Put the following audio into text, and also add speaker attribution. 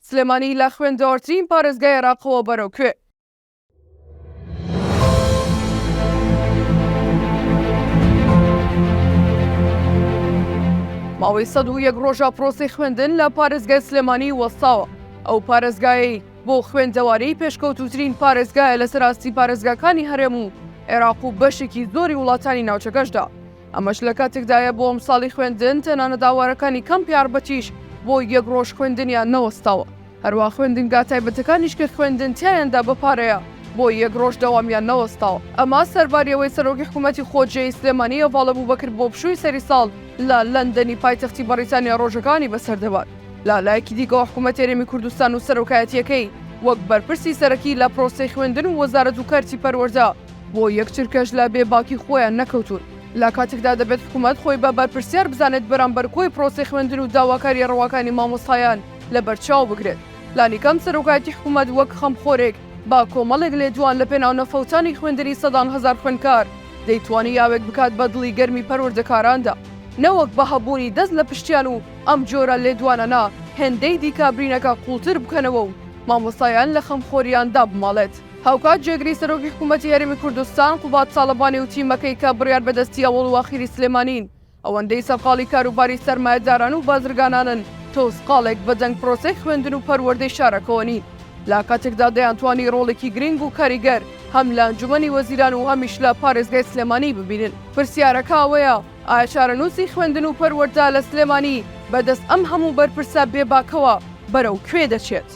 Speaker 1: سلێمانی لە خوێندەوەترین پارێزگای عێراقەوە بەرەو کوێ. ماوەی 101 ڕۆژە پرۆسەی خوێندن لە پارێزگای سلێمانی وەستاوە. ئەو پارێزگای بۆ خوێندەواری پێشکەوتوترین پارێزگایە لەسەر ئاستی پارێزگاکانی هەرێم و عێراق و بەشێکی زۆری وڵاتانی ناوچەکەشدا. ئەمەش لە کاتێکدایە بۆ ئەمساڵی خوێندن تەنانەت داوارەکانی کەم پیاربەتیش بۆ یەک ڕۆژ خوێندنیان نەوەستاوە. هەروە خوێندنگا تایبەتەکانیش کە خوێندن تیایەندا بەپارەیە بۆ یەک ڕۆژ دەوامیان نەوەستاوە. ئەمە سەرباریەوەی سەرۆکی حکوومەتی خۆجێی سلێمانی هەواڵە بوو بەکرد بۆ پشووی سەری ساڵ لە لەندەنی پایتەختی بەریتانیا ڕۆژەکانی بەسەردەبات. لالایەکی دیکەوە حکوومەتی هەرێمی کوردستان و سەرۆکایەتیەکەی وەک بەرپرسی سەرەکی لە پرۆسەی خوێندن و وەزارەت و کارتی پەروەردە بۆ یەک چرکەش لە بێباکی خۆیان نەکەوتون. لە کاتێکدا دەبێت حکوومەت خۆی بە بەرپرسیار بزانێت بەرامبەر کۆی پرۆسەی خوێندن و داواکاری ڕەواکانی مامۆستایان لەبەرچاو بگرێت. لانیکەم سەرۆکایەتی حکوومەت وەک خەمخۆرێک با کۆمەڵێک لێدوان لە پێناو نەفەوتانی خوێندنی سەدان هەزار خوێندکار دەیتوانی یاوێک بکات بە دڵی گەرمی پەروەردەکاراندا، نەوەک بە هەبوونی دەست لە پشتیان و ئەم جۆرە لێدوانەنا هێندەی دیکە برینەکە قوڵتر بکەنەوە و مامۆستایان لە خەمخۆریاندا بماڵێت. هاوکات جێگری سەرۆکی حکوومەتی هەرێمی کوردستان قوبات ساڵەبانی و تیمەکەی کە بڕیار بەدەستی ئەوڵ و ئاخیری سلێمانین ئەوەندەی سەرقاڵی کاروباری سەرمایەداران و بازرگانانن تۆسقاڵێک بە دەنگ پرۆسەی خوێندن و پەروەردەی شارەکەوە نین. لا کاتێکدا دەیانتوانی ڕۆڵێکی گرنگ و کاریگەر هەم لە ئەنجومەنی وەزیران و هەمیش لە پارێزگای سلێمانی ببینن. پرسیارەکە ئەوەیە ئایا چارەنووسی خوێندن و پەروەردە لە سلێمانی بەدەست ئەم هەموو بەرپرسە بێباکەوە بەرەو کوێ دەچێت؟